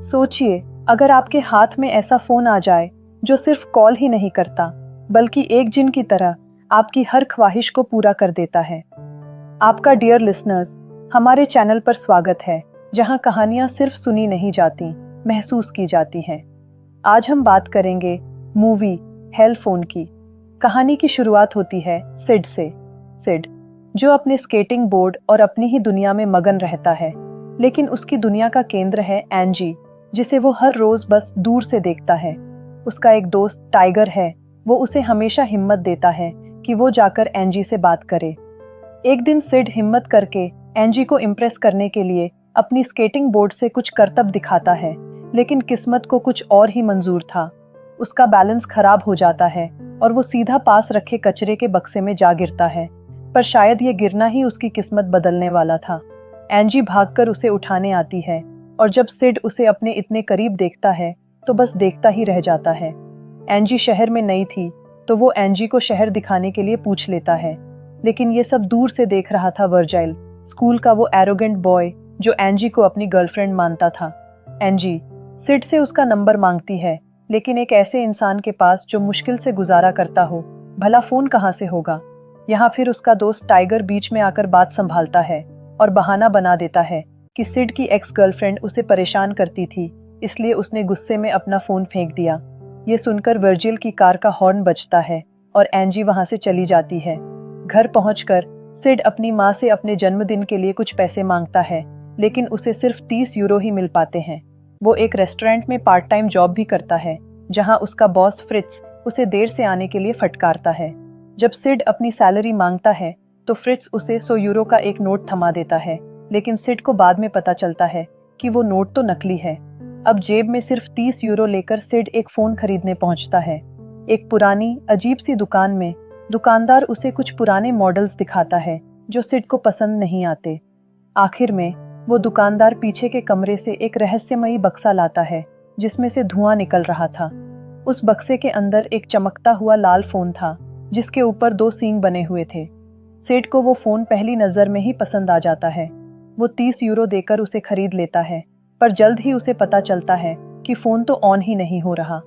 सोचिए, अगर आपके हाथ में ऐसा फोन आ जाए जो सिर्फ कॉल ही नहीं करता, बल्कि एक जिन की तरह आपकी हर ख्वाहिश को पूरा कर देता है। आपका डियर लिसनर्स, हमारे चैनल पर स्वागत है, जहां कहानियां सिर्फ सुनी नहीं जाती, महसूस की जाती हैं। आज हम बात करेंगे मूवी हेल फोन की। कहानी की शुरुआत होती है सिड से। सिड, जो अपने स्केटिंग बोर्ड और अपनी ही दुनिया में मगन रहता है, लेकिन उसकी दुनिया का केंद्र है एंजी, जिसे वो हर रोज बस दूर से देखता है। उसका एक दोस्त टाइगर है, वो उसे हमेशा हिम्मत देता है कि वो जाकर एंजी से बात करे। एक दिन सिड हिम्मत करके एंजी को इम्प्रेस करने के लिए अपनी स्केटिंग बोर्ड से कुछ करतब दिखाता है, लेकिन किस्मत को कुछ और ही मंजूर था। उसका बैलेंस खराब हो जाता है और वो सीधा पास रखे कचरे के बक्से में जा गिरता है, पर शायद ये गिरना ही उसकी किस्मत बदलने वाला था। एंजी भागकर उसे उठाने आती है, और जब सिड उसे अपने इतने करीब देखता है तो बस देखता ही रह जाता है। एंजी शहर में नई थी, तो वो एंजी को शहर दिखाने के लिए पूछ लेता है, लेकिन ये सब दूर से देख रहा था वर्जाइल, स्कूल का वो एरोगेंट बॉय जो एंजी को अपनी गर्लफ्रेंड मानता था। एंजी सिड से उसका नंबर मांगती है, लेकिन एक ऐसे इंसान के पास जो मुश्किल से गुजारा करता हो, भला फोन कहाँ से होगा। यहाँ फिर उसका दोस्त टाइगर बीच में आकर बात संभालता है और बहाना बना देता है कि सिड की एक्स गर्लफ्रेंड उसे परेशान करती थी, इसलिए उसने गुस्से में अपना फोन फेंक दिया। ये सुनकर वर्जिल की कार का हॉर्न बजता है और एंजी वहां से चली जाती है। घर पहुंचकर सिड अपनी माँ से अपने जन्मदिन के लिए कुछ पैसे मांगता है, लेकिन उसे सिर्फ 30 यूरो ही मिल पाते हैं। वो एक रेस्टोरेंट में पार्ट टाइम जॉब भी करता है, जहां उसका बॉस फ्रिट्स उसे देर से आने के लिए फटकारता है। जब सिड अपनी सैलरी मांगता है तो फ्रिट्स उसे 100 यूरो का एक नोट थमा देता है, लेकिन सिड को बाद में पता चलता है कि वो नोट तो नकली है। अब जेब में सिर्फ 30 यूरो लेकर सिड एक फोन खरीदने पहुंचता है। एक पुरानी अजीब सी दुकान में दुकानदार उसे कुछ पुराने मॉडल्स दिखाता है जो सिड को पसंद नहीं आते। आखिर में वो दुकानदार पीछे के कमरे से एक रहस्यमयी बक्सा लाता है, जिसमें से धुआं निकल रहा था। उस बक्से के अंदर एक चमकता हुआ लाल फोन था, जिसके ऊपर 2 सींग बने हुए थे। सिड को वो फोन पहली नजर में ही पसंद आ जाता है। वो 30 यूरो देकर उसे खरीद लेता है, पर जल्द ही उसे पता चलता है कि फोन तो ऑन ही नहीं हो रहा।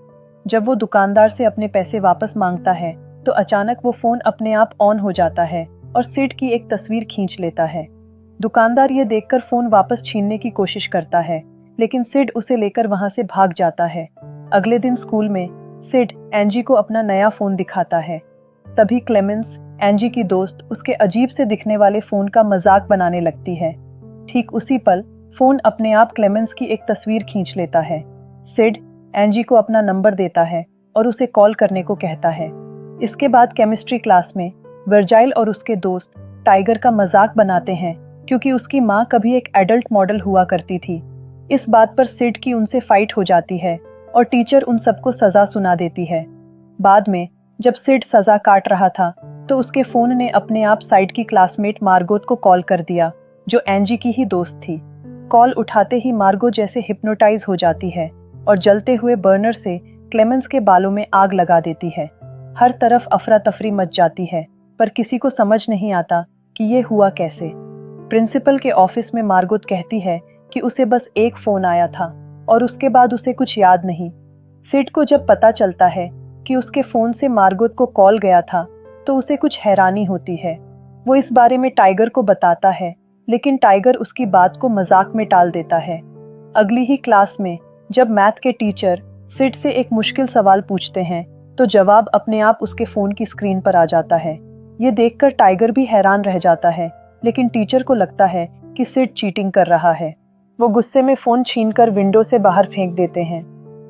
जब वो दुकानदार से अपने पैसे वापस मांगता है तो अचानक वो फोन अपने आप ऑन हो जाता है और सिड की एक तस्वीर खींच लेता है। दुकानदार ये देखकर फोन वापस छीनने की कोशिश करता है, लेकिन सिड उसे लेकर वहां से भाग जाता है। अगले दिन स्कूल में सिड एंजी को अपना नया फोन दिखाता है। तभी क्लेमेंस, एंजी की दोस्त, उसके अजीब से दिखने वाले फोन का मजाक बनाने लगती है। ठीक उसी पल फोन अपने आप क्लेमेंस की एक तस्वीर खींच लेता है। सिड एंजी को अपना नंबर देता है और उसे कॉल करने को कहता है। इसके बाद केमिस्ट्री क्लास में वर्जाइल और उसके दोस्त टाइगर का मजाक बनाते हैं, क्योंकि उसकी माँ कभी एक एडल्ट मॉडल हुआ करती थी। इस बात पर सिड की उनसे फाइट हो जाती है और टीचर उन सबको सजा सुना देती है। बाद में जब सिड सजा काट रहा था तो उसके फोन ने अपने आप साइड की क्लासमेट मार्गोट को कॉल कर दिया, जो एंजी की ही दोस्त थी। कॉल उठाते ही मार्गो जैसे हिप्नोटाइज हो जाती है और जलते हुए बर्नर से क्लेमेंस के बालों में आग लगा देती है। हर तरफ अफरा तफरी मच जाती है, पर किसी को समझ नहीं आता कि ये हुआ कैसे। प्रिंसिपल के ऑफिस में मार्गोट कहती है कि उसे बस एक फोन आया था और उसके बाद उसे कुछ याद नहीं। सिड को जब पता चलता है कि उसके फोन से मार्गोट को कॉल गया था तो उसे कुछ हैरानी होती है। वो इस बारे में टाइगर को बताता है, लेकिन टाइगर उसकी बात को मजाक में टाल देता है। अगली ही क्लास में जब मैथ के टीचर सिड से एक मुश्किल सवाल पूछते हैं तो जवाब अपने आप उसके फोन की स्क्रीन पर आ जाता है। ये देखकर टाइगर भी हैरान रह जाता है, लेकिन टीचर को लगता है कि सिड चीटिंग कर रहा है। वो गुस्से में फोन छीनकर विंडो से बाहर फेंक देते हैं।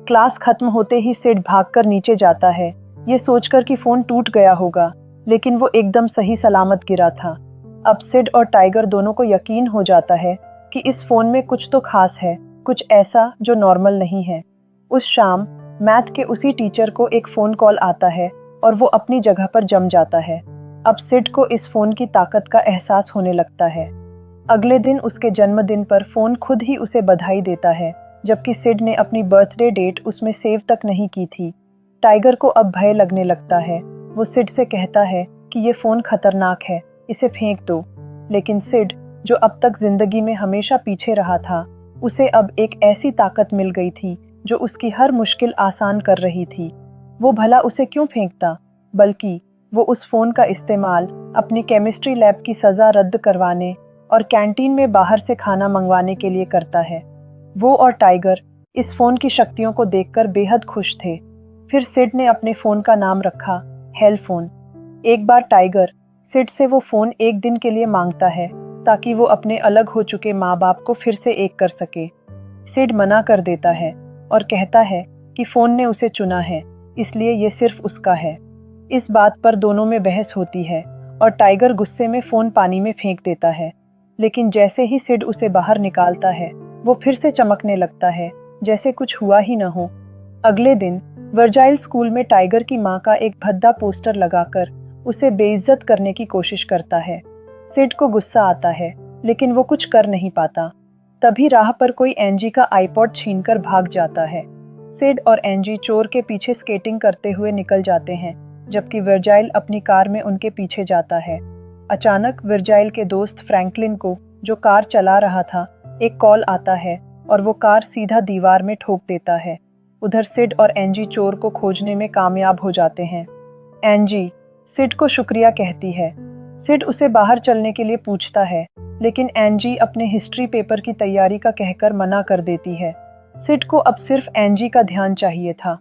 क्लास खत्म होते ही सिड भागकर नीचे जाता है, ये सोचकर कि फोन टूट गया होगा, लेकिन वो एकदम सही सलामत गिरा था। अब सिड और टाइगर दोनों को यकीन हो जाता है कि इस फोन में कुछ तो खास है, कुछ ऐसा जो नॉर्मल नहीं है। उस शाम मैथ के उसी टीचर को एक फोन कॉल आता है और वो अपनी जगह पर जम जाता है। अब सिड को इस फोन की ताकत का एहसास होने लगता है। अगले दिन उसके जन्मदिन पर फोन खुद ही उसे बधाई देता है, जबकि सिड ने अपनी बर्थडे डेट उसमें सेव तक नहीं की थी। टाइगर को अब भय लगने लगता है। वो सिड से कहता है कि ये फोन खतरनाक है, इसे फेंक दो। लेकिन सिड, जो अब तक जिंदगी में हमेशा पीछे रहा था, उसे अब एक ऐसी ताकत मिल गई थी जो उसकी हर मुश्किल आसान कर रही थी। वो भला उसे क्यों फेंकता, बल्कि वो उस फोन का इस्तेमाल अपनी केमिस्ट्री लैब की सजा रद्द करवाने और कैंटीन में बाहर से खाना मंगवाने के लिए करता है। वो और टाइगर इस फोन की शक्तियों को देखकर बेहद खुश थे। फिर सिड ने अपने फोन का नाम रखा हेल फोन। एक बार टाइगर सिड से वो फोन एक दिन के लिए मांगता है ताकि वो अपने अलग हो चुके माँ बाप को फिर से एक कर सके। सिड मना कर देता है और कहता है कि फोन ने उसे चुना है, इसलिए ये सिर्फ उसका है। इस बात पर दोनों में बहस होती है और टाइगर गुस्से में फोन पानी में फेंक देता है। लेकिन जैसे ही सिड उसे बाहर निकालता है, वो फिर से चमकने लगता है जैसे कुछ हुआ ही न हो। अगले दिन वर्जाइल स्कूल में टाइगर की माँ का एक भद्दा पोस्टर लगाकर उसे बेइज्जत करने की कोशिश करता है। सिड को गुस्सा आता है, लेकिन वो कुछ कर नहीं पाता। तभी राह पर कोई एंजी का आईपॉड छीनकर भाग जाता है। सिड और एंजी चोर के पीछे स्केटिंग करते हुए निकल जाते हैं, जबकि वर्जाइल अपनी कार में उनके पीछे जाता है। अचानक वर्जाइल के दोस्त फ्रैंकलिन को, जो कार चला रहा था, एक कॉल आता है और वो कार सीधा दीवार में ठोक देता है। उधर सिड और एंजी चोर को खोजने में कामयाब हो जाते हैं। एंजी सिड को शुक्रिया कहती है। सिड उसे बाहर चलने के लिए पूछता है, लेकिन एंजी अपने हिस्ट्री पेपर की तैयारी का कहकर मना कर देती है। सिड को अब सिर्फ एंजी का ध्यान चाहिए था।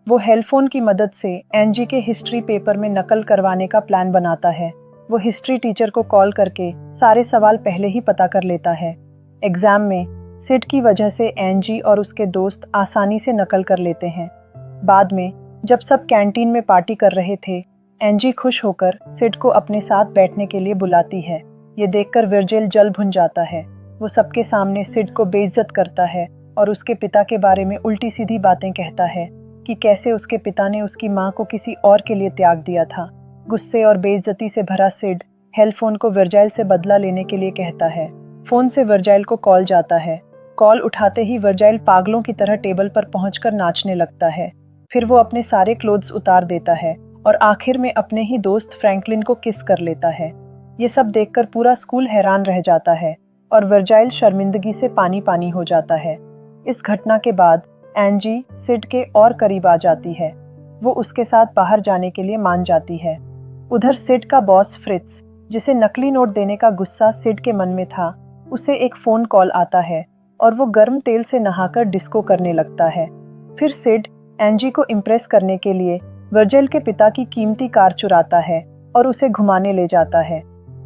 वो हेलफोन की मदद से एंजी के हिस्ट्री पेपर में नकल करवाने का प्लान बनाता है। वो हिस्ट्री टीचर को कॉल करके सारे सवाल पहले ही पता कर लेता है। एग्जाम में सिड की वजह से एंजी और उसके दोस्त आसानी से नकल कर लेते हैं। बाद में जब सब कैंटीन में पार्टी कर रहे थे, एंजी खुश होकर सिड को अपने साथ बैठने के लिए बुलाती है। ये देखकर वर्जिल जल भुन जाता है। वो सबके सामने सिड को बेइज्जत करता है और उसके पिता के बारे में उल्टी सीधी बातें कहता है कि कैसे उसके पिता ने उसकी माँ को किसी और के लिए त्याग दिया था। गुस्से और बेइज्जती से भरा सिड हेलफोन को वर्जाइल से बदला लेने के लिए कहता है। फोन से वर्जाइल को कॉल जाता है। कॉल उठाते ही वर्जाइल पागलों की तरह टेबल पर पहुंचकर नाचने लगता है। फिर वो अपने सारे क्लोथ्स उतार देता है और आखिर में अपने ही दोस्त फ्रैंकलिन को किस कर लेता है। ये सब देखकर पूरा स्कूल हैरान रह जाता है और वर्जाइल शर्मिंदगी से पानी पानी हो जाता है। इस घटना के बाद एंजी सिड के और करीब आ जाती है। वो उसके साथ बाहर जाने के लिए मान जाती है। उधर सिड का बॉस फ्रिट्ज, जिसे नकली नोट देने का गुस्सा सिड के मन में था, उसे एक फोन कॉल आता है और वो गर्म तेल से नहाकर डिस्को करने लगता है। फिर सिड एंजी को इम्प्रेस करने के लिए वर्जिल के पिता की कीमती कार चुराता है और उसे घुमाने ले जाता है।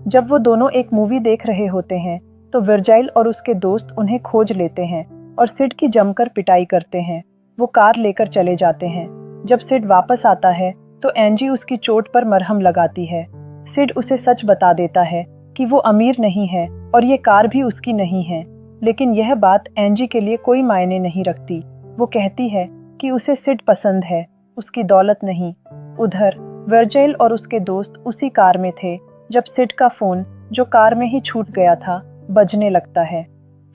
जब वो दोनों एक मूवी देख रहे होते हैं तो वर्जिल और उसके दोस्त उन्हें खोज लेते हैं और सिड की जमकर पिटाई करते हैं। वो कार लेकर चले जाते हैं। जब सिड वापस आता है तो एंजी उसकी चोट पर मरहम लगाती है। सिड उसे सच बता देता है कि वो अमीर नहीं है और ये कार भी उसकी नहीं है, लेकिन यह बात एंजी के लिए कोई मायने नहीं रखती। वो कहती है कि उसे सिड पसंद है, उसकी दौलत नहीं। उधर वर्जिल और उसके दोस्त उसी कार में थे जब सिड का फोन, जो कार में ही छूट गया था, बजने लगता है।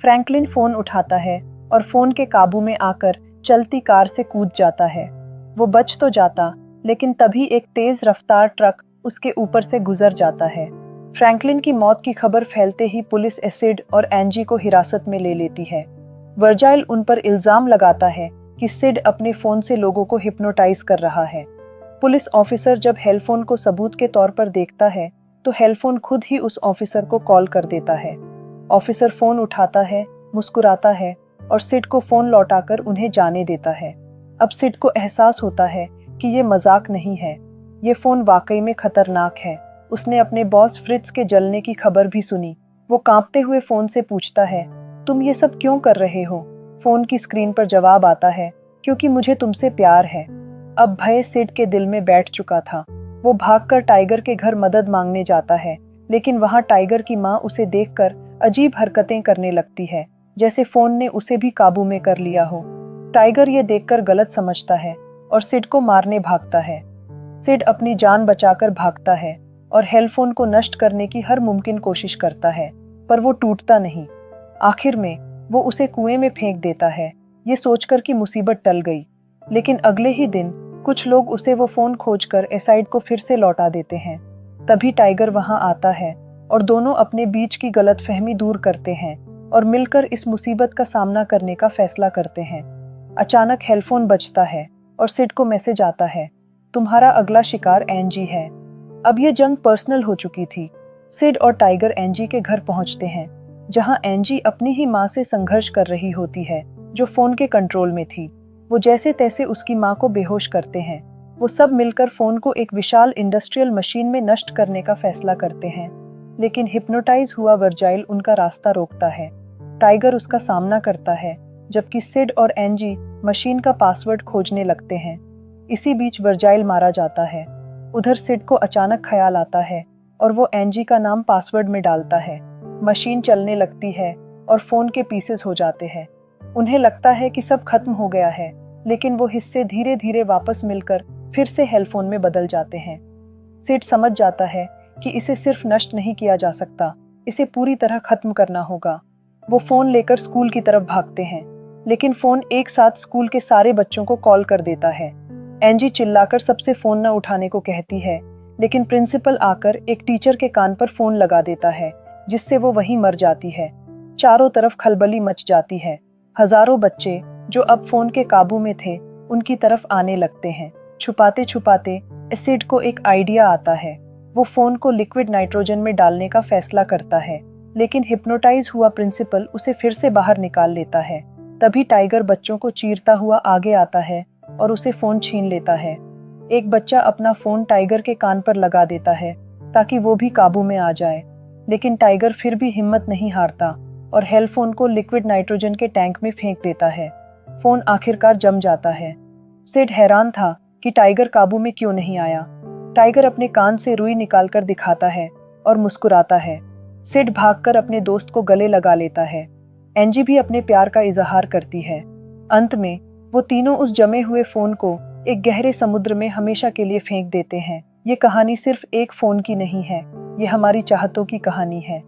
फ्रैंकलिन फोन उठाता है और फोन के काबू में आकर चलती कार से कूद जाता है। वो बच तो जाता, लेकिन तभी एक तेज रफ्तार ट्रक उसके ऊपर से गुजर जाता है। फ्रैंकलिन की मौत की खबर फैलते ही पुलिस सिड और एंजी को हिरासत में ले लेती है। वर्जिल उन पर इल्जाम लगाता है कि सिड अपने फोन से लोगों को हिप्नोटाइज कर रहा है। पुलिस ऑफिसर जब हेलफोन को सबूत के तौर पर देखता है तो हेलफोन खुद ही उस ऑफिसर को कॉल कर देता है। ऑफिसर फोन उठाता है, मुस्कुराता है और सिड को फोन लौटाकर उन्हें जाने देता है। अब सिड को एहसास होता है कि ये मजाक नहीं है, ये फोन वाकई में खतरनाक है। उसने अपने बॉस फ्रिट्ज के जलने की खबर भी सुनी। वो कांपते हुए फोन से पूछता है, तुम ये सब क्यों कर रहे हो? फोन की स्क्रीन पर जवाब आता है, क्योंकि मुझे तुमसे प्यार है। अब भय सिड के दिल में बैठ चुका था। वो भागकर टाइगर के घर मदद मांगने जाता है, लेकिन वहां टाइगर की माँ उसे देखकर अजीब हरकतें करने लगती है, जैसे फोन ने उसे भी काबू में कर लिया हो। टाइगर ये देखकर गलत समझता है और सिड को मारने भागता है। सिड अपनी जान बचाकर भागता है और हेलफोन को नष्ट करने की हर मुमकिन कोशिश करता है, पर वो टूटता नहीं। आखिर में वो उसे कुएं में फेंक देता है, ये सोचकर कि मुसीबत टल गई। लेकिन अगले ही दिन कुछ लोग उसे वो फोन खोजकर एसाइड को फिर से लौटा देते हैं। तभी टाइगर वहां आता है और दोनों अपने बीच की गलतफहमी दूर करते हैं। और मिलकर इस मुसीबत का सामना करने का फैसला करते हैं। अचानक हेलफोन बजता है और सिड को मैसेज आता है, तुम्हारा अगला शिकार एंजी है। अब ये जंग पर्सनल हो चुकी थी। सिड और टाइगर एंजी के घर पहुंचते हैं, जहां एंजी अपनी ही मां से संघर्ष कर रही होती है, जो फोन के कंट्रोल में थी। वो जैसे तैसे उसकी मां को बेहोश करते हैं। वो सब मिलकर फोन को एक विशाल इंडस्ट्रियल मशीन में नष्ट करने का फैसला करते हैं, लेकिन हिप्नोटाइज हुआ वर्जाइल उनका रास्ता रोकता है। टाइगर उसका सामना करता है, जबकि सिड और एंजी मशीन का पासवर्ड खोजने लगते हैं। इसी बीच वर्जाइल मारा जाता है। उधर सिड को अचानक ख्याल आता है और वो एंजी का नाम पासवर्ड में डालता है। मशीन चलने लगती है और फोन के पीसेस हो जाते हैं। उन्हें लगता है कि सब खत्म हो गया है, लेकिन वो हिस्से धीरे धीरे वापस मिलकर फिर से हेलफोन में बदल जाते हैं। सिड समझ जाता है कि इसे सिर्फ नष्ट नहीं किया जा सकता, इसे पूरी तरह खत्म करना होगा। वो फोन लेकर स्कूल की तरफ भागते हैं, लेकिन फोन एक साथ स्कूल के सारे बच्चों को कॉल कर देता है। एंजी चिल्लाकर सबसे फोन न उठाने को कहती है, लेकिन प्रिंसिपल आकर एक टीचर के कान पर फोन लगा देता है, जिससे वो वहीं मर जाती है। चारों तरफ खलबली मच जाती है। हजारों बच्चे जो अब फोन के काबू में थे, उनकी तरफ आने लगते हैं। छुपाते छुपाते सिड को एक आइडिया आता है। वो फोन को लिक्विड नाइट्रोजन में डालने का फैसला करता है, लेकिन हिप्नोटाइज हुआ प्रिंसिपल उसे फिर से बाहर निकाल लेता है। तभी टाइगर बच्चों को चीरता हुआ आगे आता है और उसे फोन छीन लेता है। एक बच्चा अपना फोन टाइगर के कान पर लगा देता है ताकि वो भी काबू में आ जाए, लेकिन टाइगर फिर भी हिम्मत नहीं हारता और हेलफोन को लिक्विड नाइट्रोजन के टैंक में फेंक देता है। फोन आखिरकार जम जाता है। सिड हैरान था कि टाइगर काबू में क्यों नहीं आया। टाइगर अपने कान से रुई निकालकर दिखाता है और मुस्कुराता है। सिड भागकर अपने दोस्त को गले लगा लेता है। एंजी भी अपने प्यार का इजहार करती है। अंत में वो तीनों उस जमे हुए फोन को एक गहरे समुद्र में हमेशा के लिए फेंक देते हैं। ये कहानी सिर्फ एक फोन की नहीं है, ये हमारी चाहतों की कहानी है।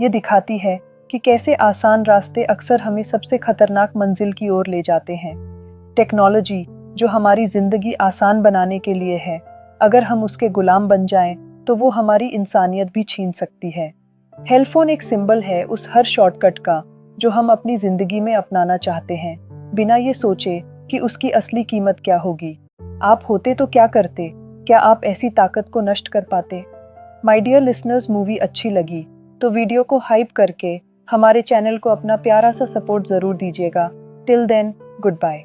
ये दिखाती है कि कैसे आसान रास्ते अक्सर हमें सबसे खतरनाक मंजिल की ओर ले जाते हैं। टेक्नोलॉजी जो हमारी जिंदगी आसान बनाने के लिए है, अगर हम उसके गुलाम बन जाएं, तो वो हमारी इंसानियत भी छीन सकती है। हेलफोन एक सिंबल है उस हर शॉर्टकट का जो हम अपनी जिंदगी में अपनाना चाहते हैं, बिना ये सोचे कि उसकी असली कीमत क्या होगी। आप होते तो क्या करते? क्या आप ऐसी ताकत को नष्ट कर पाते? माय डियर लिसनर्स, मूवी अच्छी लगी तो वीडियो को हाइप करके हमारे चैनल को अपना प्यारा सा सपोर्ट जरूर दीजिएगा। Till then, good bye.